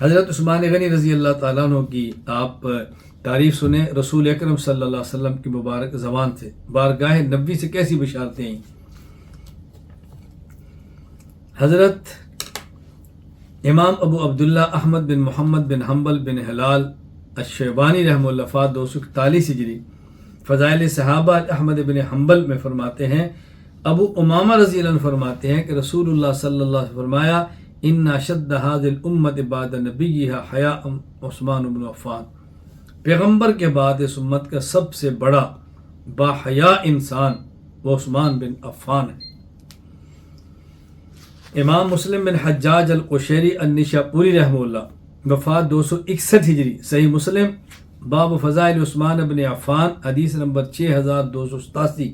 حضرت عثمان غنی رضی اللہ تعالیٰ عنہ کی آپ تعریف سنیں رسول اکرم صلی اللہ علیہ وسلم کی مبارک زبان سے بارگاہ نبی سے کیسی بشارتیں ہیں۔ حضرت امام ابو عبداللہ احمد بن محمد بن حنبل بن ہلال الشیبانی رحمہ اللہ وفات 241 ہجری فضائل صحابہ احمد بن حنبل میں فرماتے ہیں، ابو امامہ رضی اللہ عنہ فرماتے ہیں کہ رسول اللہ صلی اللہ علیہ وسلم فرمایا، ان اشد هذه الامت بعد نبیها حیاء عثمان بن عفان، پیغمبر کے بعد اس امت کا سب سے بڑا با حیا انسان وہ عثمان بن عفان ہے۔ امام مسلم بن حجاج القشیری النشاپوری رحمہ اللہ وفات 261 ہجری، صحیح مسلم باب فضائل عثمان بن عفان حدیث نمبر 6287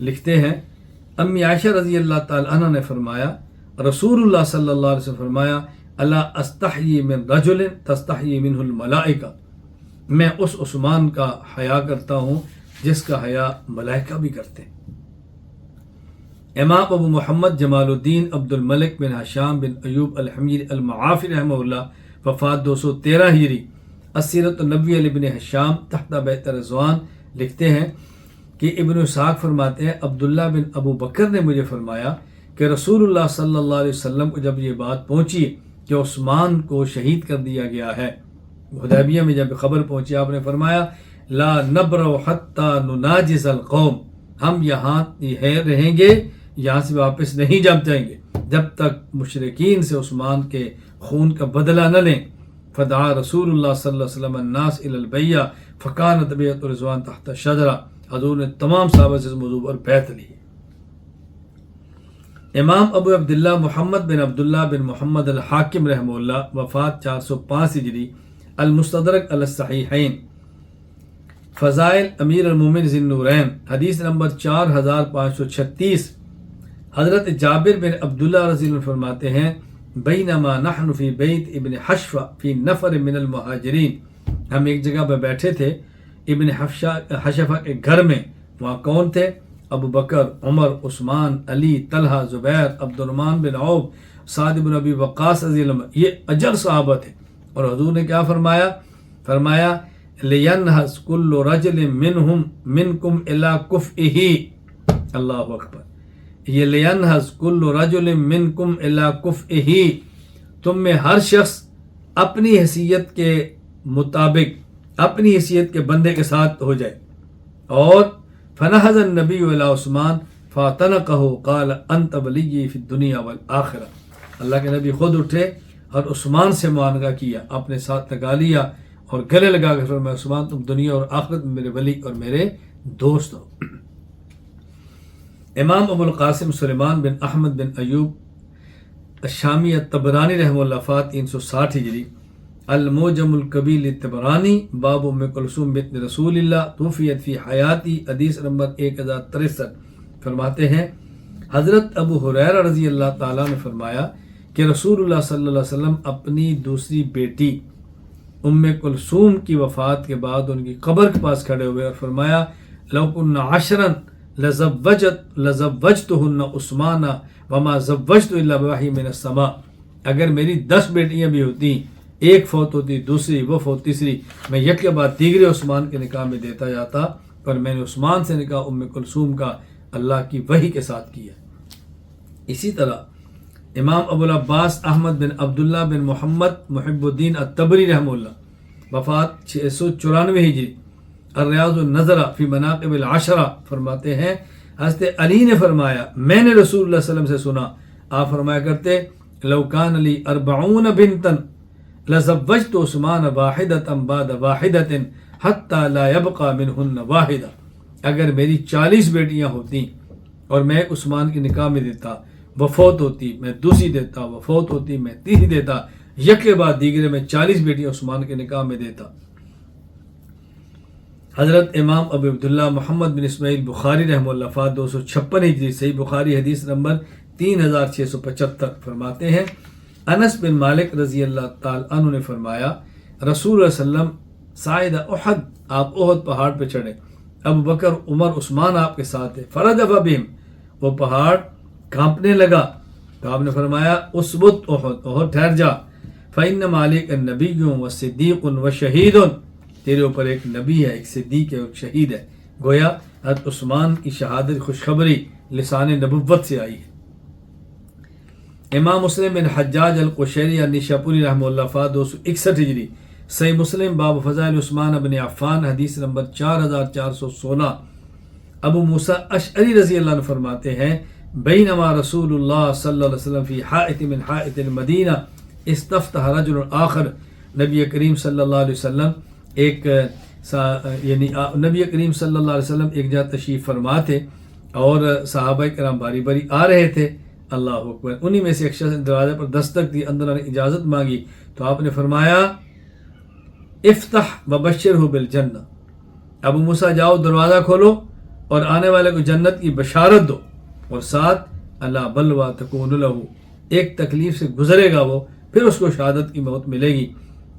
لکھتے ہیں، امی عائشہ رضی اللہ تعالی عنہ نے فرمایا، رسول اللہ صلی اللہ علیہ وسلم فرمایا، الا استحیی من رجل تستحیی منہ الملائکہ، میں اس عثمان کا حیا کرتا ہوں جس کا حیا ملائکہ بھی کرتے ہیں۔ امام ابو محمد جمال الدین عبد الملک بن حشام بن ایوب الحمیر المعافی رحمہ اللہ وفات 213 ہجری، السیرۃ النبویہ لابن حشام تحت بیت رضوان لکھتے ہیں کہ ابن اسحاق فرماتے ہیں، عبداللہ بن ابو بکر نے مجھے فرمایا کہ رسول اللہ صلی اللہ علیہ وسلم کو جب یہ بات پہنچی کہ عثمان کو شہید کر دیا گیا ہے، حدیبیہ میں جب خبر پہنچی آپ نے فرمایا، لا نبرو حتی نناجز القوم، ہم یہاں رہیں گے، یہاں سے واپس نہیں جائیں گے جب تک مشرکین سے عثمان کے خون کا بدلہ نہ لیں۔ فدعا رسول اللہ صلی اللہ علیہ وسلم الناس الی البیعہ فکانت بیعۃ رضوان تحت شجرہ، حضور نے تمام صحابہ سے اس موضوع پر بیعت لی۔ امام ابو عبداللہ محمد بن عبداللہ بن محمد الحاکم رحمہ اللہ وفات 405 ہجری، المستدرک علی الصحیحین فضائل امیر المومن ذی النورین حدیث نمبر 4536، حضرت جابر بن عبداللہ رضی اللہ عنہ فرماتے ہیں، بینما نحن فی بیت ابن حشفہ فی نفر من المہاجرین، ہم ایک جگہ پہ بیٹھے تھے ابن حشفہ کے گھر میں، وہاں کون تھے؟ ابو بکر، عمر، عثمان، علی، طلحہ، زبیر، عبد الرحمن بن عوف، سعد بن ابی وقاص رضی اللہ عنہ، یہ اجل صحابہ تھے۔ اور حضور نے کیا فرمایا لینہز کل رجل منکم الی کفئہ، اللہ اکبر، یہ لینہز کل رجل منکم الی کفئہ، تم میں ہر شخص اپنی حیثیت کے مطابق اپنی حیثیت کے بندے کے ساتھ ہو جائے۔ اور فنہض النبی علی عثمان فاعتنقہ قال انت ولی فی الدنیا والآخرہ، اللہ کے نبی خود اٹھے اور عثمان سے معانقہ کیا، اپنے ساتھ لگا لیا اور گلے لگا کر فرمایا، عثمان تم دنیا اور آخرت میں میرے ولی اور میرے دوست ہو۔ امام ابو القاسم سلیمان بن احمد بن ایوب الشامی الطبرانی رحمہ اللہ وفات 360 ہجری، الموجم الکبیر للطبرانی باب ام کلثوم بنت رسول اللہ توفیت فی حیاتی حدیث نمبر 1063 فرماتے ہیں، حضرت ابو ہریرہ رضی اللہ تعالیٰ نے فرمایا کہ رسول اللہ صلی اللہ علیہ وسلم اپنی دوسری بیٹی ام کلثوم کی وفات کے بعد ان کی قبر کے پاس کھڑے ہوئے اور فرمایا، لو کن عشرا لزوجتہن عثمان وما زوجت الا بوحی من السماء، اگر میری 10 بیٹیاں بھی ہوتی، ایک فوت ہوتی، دوسری وہ فوت، تیسری، میں یک کے بعد دیگرے عثمان کے نکاح میں دیتا جاتا، پر میں نے عثمان سے نکاح ام کلثوم کا اللہ کی وحی کے ساتھ کیا۔ اسی طرح امام ابو العباس احمد بن عبداللہ بن محمد محب الدین الطبری رحمہ اللہ وفات 694 ہجری، الریاض النظرہ فی مناقب العشرہ فرماتے ہیں، حضرت علی نے فرمایا، میں نے رسول اللہ صلی اللہ علیہ وسلم سے سنا، آپ فرمایا کرتے، لو کان لی 40 بنتا لزوجت عثمان واحدۃ بعد واحدۃ حتی لا یبقى منہن واحدہ، اگر میری 40 بیٹیاں ہوتی اور میں عثمان کی نکاح میں دیتا، وہ فوت ہوتی میں دوسری دیتا، وہ فوت ہوتی میں تیسری دیتا، یک کے بعد دیگرے میں 40 بیٹیاں عثمان کے نکاح میں دیتا۔ حضرت امام ابو عبداللہ محمد بن اسماعیل بخاری رحمہ اللہ وفات 256 ہجری، صحیح بخاری حدیث نمبر 3675 فرماتے ہیں، انس بن مالک رضی اللہ تعالی عنہ نے فرمایا، رسول اللہ صلی اللہ علیہ وسلم صاعد احد، آپ احد پہاڑ پہ چڑھے، ابو بکر، عمر، عثمان آپ کے ساتھ ہے، فرجف بہم، وہ پہاڑ کانپنے لگا، تو آپ نے فرمایا اسبت احد، احد ٹھہر جا، فَإِنَّمَا عَلَيْكَ النَّبِيٌّ وَصِدِّيقٌ وَشَهِيدٌ، تیرے اوپر ایک نبی ہے، ایک صدیق ہے، ایک شہید ہے۔ گویا حضرت عثمان کی شہادت خوشخبری لسان نبوت سے آئی ہے۔ امام مسلم بن حجاج القشیری نیشاپوری رحمہ اللہ وفات 261 ہجری، صحیح مسلم باب فضائل عثمان بن عفان حدیث نمبر 4416۔ ابو موسیٰ اشعری رضی اللہ عنہ فرماتے ہیں بینما رسول اللہ صلی اللہ علیہ وسلم فی حائط من حائط المدینہ استفتح رجل آخر، نبی کریم صلی اللہ علیہ وسلم نبی کریم صلی اللہ علیہ وسلم ایک جگہ تشریف فرما تھے اور صحابہ کرام باری باری آ رہے تھے، اللہ اکبر۔ انہی میں سے ایک شخص نے دروازے پر دستک دی، اندر آنے کی اجازت مانگی تو آپ نے فرمایا افتح وبشرہ بالجنہ، ابو موسیٰ جاؤ دروازہ کھولو اور آنے والے کو جنت کی بشارت دو، اور ساتھ اللہ بلوا تکون لہو، ایک تکلیف سے گزرے گا وہ، پھر اس کو شہادت کی موت ملے گی۔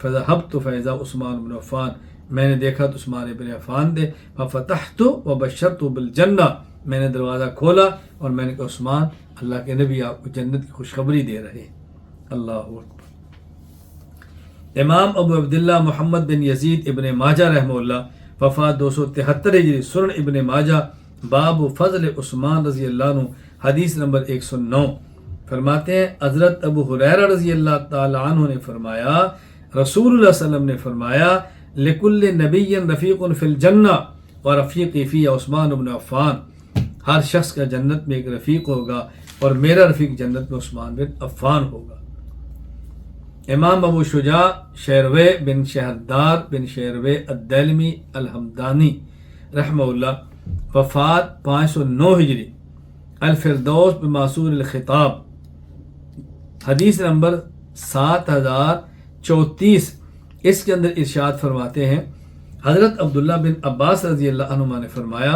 فذهبت فاذا عثمان بن عفان، میں نے دیکھا تو عثمان بن عفان تھے، ففتحت وبشرت بالجنہ، میں نے دروازہ کھولا اور میں نے کہا عثمان اللہ کے نبی آپ کو جنت کی خوشخبری دے رہے ہیں، اللہ اکبر۔ امام ابو عبداللہ محمد بن یزید ابن ماجہ رحمہ اللہ وفات 273 ہجری، سنن ابن ماجہ باب فضل عثمان رضی اللہ عنہ حدیث نمبر 109۔ فرماتے ہیں حضرت ابو ہریرہ رضی اللہ تعالی عنہ نے فرمایا رسول اللہ صلی اللہ علیہ وسلم نے فرمایا لکل نبی رفیق فی الجنہ ورفیقی فی عثمان بن عفان، ہر شخص کا جنت میں ایک رفیق ہوگا اور میرا رفیق جنت میں عثمان بن عفان ہوگا۔ امام ابو شجاع شیروے بن شہردار بن شیروے الدیلمی الحمدانی رحمہ اللہ وفات 509 ہجری، الفردوس بماسور الخطاب حدیث نمبر 7034، اس کے اندر ارشاد فرماتے ہیں حضرت عبداللہ بن عباس رضی اللہ عنہما نے فرمایا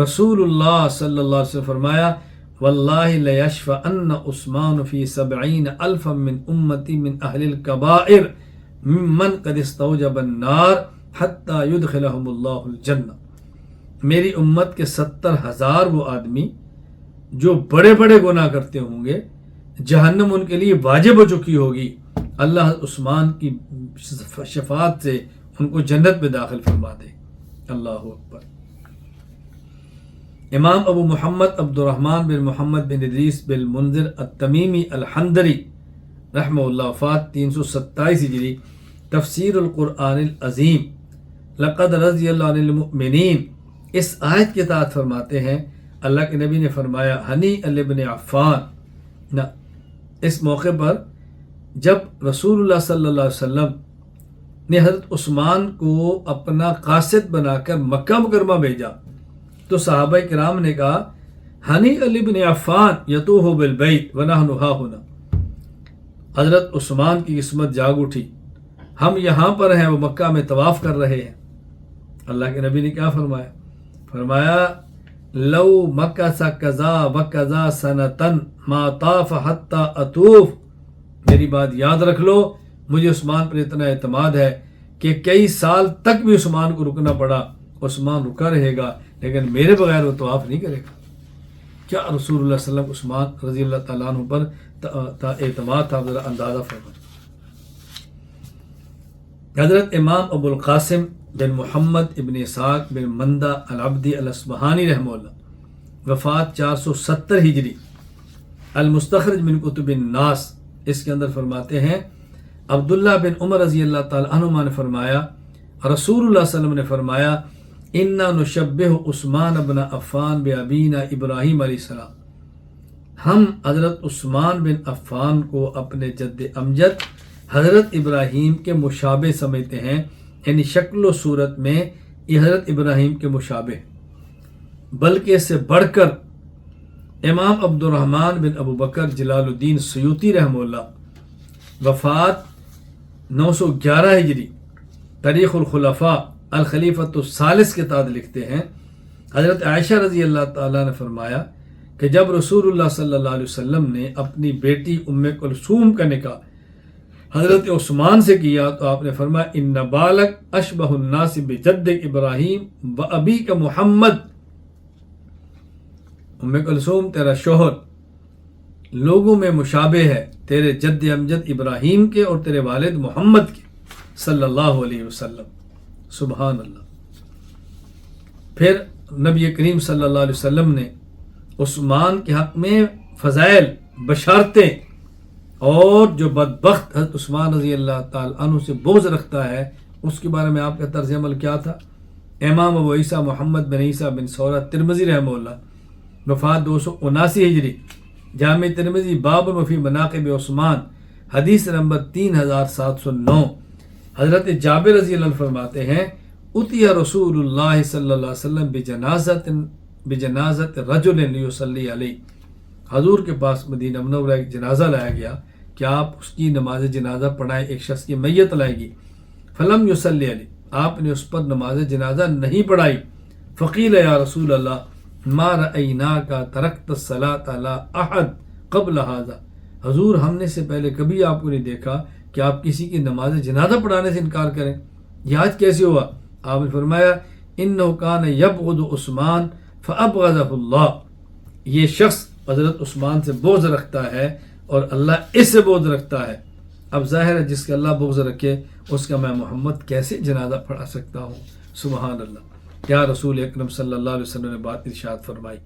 رسول اللہ صلی اللہ علیہ وسلم فرمایا واللہ لیشفعن عثمان فی 70,000 من امتی من اہل الکبائر ممن قد استوجب النار حتی یدخلہم اللہ الجنہ، میری امت کے 70,000 وہ آدمی جو بڑے بڑے گناہ کرتے ہوں گے، جہنم ان کے لیے واجب ہو چکی ہوگی، اللہ عثمان کی شفاعت سے ان کو جنت میں داخل فرما دے، اللہ اکبر۔ امام ابو محمد عبد الرحمن بن محمد بن ادریس بن منذر التمیمی الحنظلی رحمہ اللہ وفات 327 ہجری، تفسیر القرآن العظیم لقد رضی اللہ عن المؤمنین، اس آیت کے تحت فرماتے ہیں اللہ کے نبی نے فرمایا ہنی ابن عفان، اس موقع پر جب رسول اللہ صلی اللہ علیہ وسلم نے حضرت عثمان کو اپنا قاصد بنا کر مکہ مکرمہ بھیجا تو صحابہ کرام نے کہا ہنی ابن عفان یطوف بالبیت ونحن ہاہنا، حضرت عثمان کی قسمت جاگ اٹھی، ہم یہاں پر ہیں، وہ مکہ میں طواف کر رہے ہیں۔ اللہ کے نبی نے کیا فرمایا؟ فرمایا لو مکث کذا وکذا سنتن ما طاف حتی اطوف، میری بات یاد رکھ لو، مجھے عثمان پر اتنا اعتماد ہے کہ کئی سال تک بھی عثمان کو رکنا پڑا، عثمان رکا رہے گا لیکن میرے بغیر وہ طواف نہیں کرے گا۔ کیا رسول اللہ صلی اللہ علیہ وسلم عثمان رضی اللہ تعالیٰ عنہ پر اعتماد تھا، ذرا اندازہ فرمائیں۔ حضرت امام ابو القاسم بن محمد ابن اسحاق بن مندہ العبدی الاصبہانی رحمہ اللہ وفات 470 ہجری، المستخرج من کتب الناس، اس کے اندر فرماتے ہیں عبداللہ بن عمر رضی اللہ تعالی عنہما نے فرمایا رسول اللہ صلی اللہ علیہ وسلم نے فرمایا انا نشبہ عثمان بن عفان بابینا ابراہیم علیہ السلام، ہم حضرت عثمان بن عفان کو اپنے جد امجد حضرت ابراہیم کے مشابہ سمجھتے ہیں، یعنی شکل و صورت میں یہ حضرت ابراہیم کے مشابہ، بلکہ اس سے بڑھ کر امام عبد الرحمن بن ابو بکر جلال الدین سیوطی رحمہ اللہ وفات 911 ہجری، تاریخ الخلفاء الخلیفۃ الثالث کے تحت لکھتے ہیں حضرت عائشہ رضی اللہ تعالیٰ نے فرمایا کہ جب رسول اللہ صلی اللہ علیہ وسلم نے اپنی بیٹی ام کلثوم کا نکاح حضرت عثمان سے کیا تو آپ نے فرمایا ان بالک اشبہ الناس بجد ابراہیم و ابی کا محمد، ام کلثوم تیرا شوہر لوگوں میں مشابہ ہے تیرے جد امجد ابراہیم کے اور تیرے والد محمد کے صلی اللہ علیہ وسلم. سبحان اللہ. پھر نبی کریم صلی اللہ علیہ وسلم نے عثمان کے حق میں فضائل، بشارتیں، اور جو بدبخت حضرت عثمان رضی اللہ تعالی عنہ سے بغض رکھتا ہے اس کے بارے میں آپ کا طرز عمل کیا تھا. امام ابو عیسیٰ محمد بن عیسیٰ بن سورہ ترمذی رحمہ اللہ، وفات 279 ہجری، جامع ترمذی باب فی مناقب عثمان، حدیث نمبر 3709. حضرت جابر رضی اللہ عنہ فرماتے ہیں اتیا رسول اللہ صلی اللہ علیہ وسلم بجنازت رجل لیصلی علیہ. حضور کے پاس مدینہ منورہ ایک جنازہ لایا گیا کہ آپ اس کی نماز جنازہ پڑھائیں، ایک شخص کی میت لائے گی. فلم یصلی علیہ، آپ نے اس پر نماز جنازہ نہیں پڑھائی. فقیل یا رسول اللہ ما رأیناک ترکت الصلاۃ علی احد قبل ھذا. حضور ہم نے سے پہلے کبھی آپ کو نہیں دیکھا کہ آپ کسی کی نماز جنازہ پڑھانے سے انکار کریں، یہ آج کیسے ہوا؟ آپ نے فرمایا انہ کان یبغض عثمان فابغضہ اللہ. یہ شخص حضرت عثمان سے بغض رکھتا ہے اور اللہ اس سے بغض رکھتا ہے. اب ظاہر ہے جس کا اللہ بغض رکھے اس کا میں محمد کیسے جنازہ پڑھا سکتا ہوں؟ سبحان اللہ. یا رسول اکرم صلی اللہ علیہ وسلم نے بات ارشاد فرمائی.